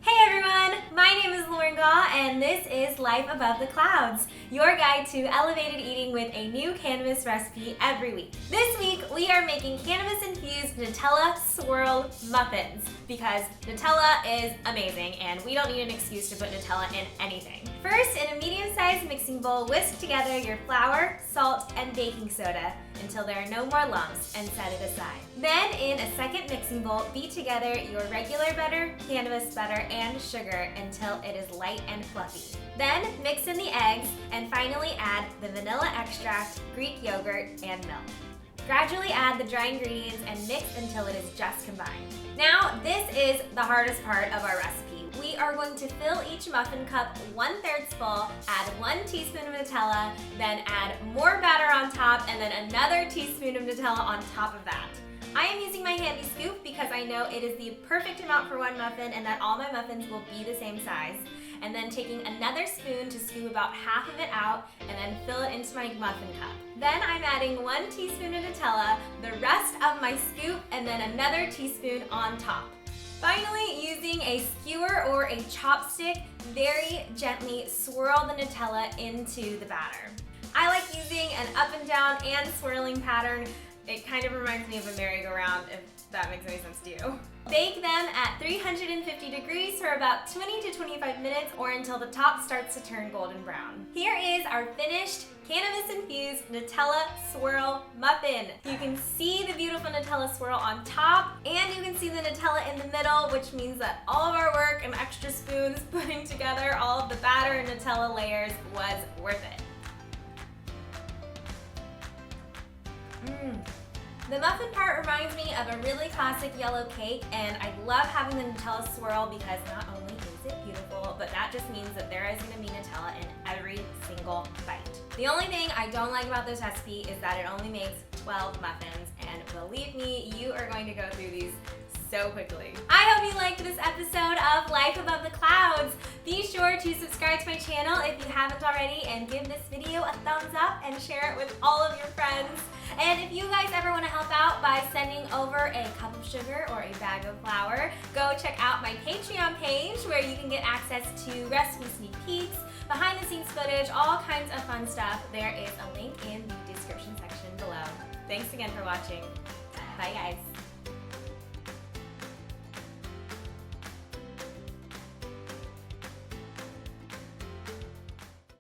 Hey everyone, my name is Lauren Gaw and this is Life Above the Clouds, your guide to elevated eating with a new cannabis recipe every week. This week we are making cannabis-infused Nutella Swirl muffins because Nutella is amazing and we don't need an excuse to put Nutella in anything. First, in a medium-sized mixing bowl, whisk together your flour, salt, and baking soda until there are no more lumps and set it aside. Then, in a second mixing bowl, beat together your regular butter, cannabis butter, and sugar until it is light and fluffy. Then, mix in the eggs and finally add the vanilla extract, Greek yogurt, and milk. Gradually add the dry ingredients and mix until it is just combined. Now, this is the hardest part of our recipe. We are going to fill each muffin cup 1/3 full, add 1 teaspoon of Nutella, then add more batter on top, and then another teaspoon of Nutella on top of that. I am using my handy scoop because I know it is the perfect amount for one muffin and that all my muffins will be the same size. And then taking another spoon to scoop about half of it out and then fill it into my muffin cup. Then I'm adding 1 teaspoon of Nutella, the rest of my scoop, and then another teaspoon on top. Finally, using a skewer or a chopstick, very gently swirl the Nutella into the batter. I like using an up and down and swirling pattern. It kind of reminds me of a merry-go-round, if that makes any sense to you. Bake them at 350 degrees for about 20 to 25 minutes or until the top starts to turn golden brown. Here is our finished cannabis-infused Nutella Swirl muffin. You can see the beautiful Nutella swirl on top and you can see the Nutella in the middle, which means that all of our work and extra spoons putting together all of the batter and Nutella layers was worth it. The muffin part reminds me of a really classic yellow cake, and I love having the Nutella swirl because not only is it beautiful, but that just means that there is going to be Nutella in every single bite. The only thing I don't like about this recipe is that it only makes 12 muffins, and believe me, you are going to go through these so quickly. I hope you liked this episode of Life Above the Clouds. Be sure to subscribe to my channel if you haven't already and give this video a thumbs up and share it with all of your friends. And if you guys ever want to help out by sending over a cup of sugar or a bag of flour, go check out my Patreon page where you can get access to recipe sneak peeks, behind the scenes footage, all kinds of fun stuff. There is a link in the description section below. Thanks again for watching. Bye guys.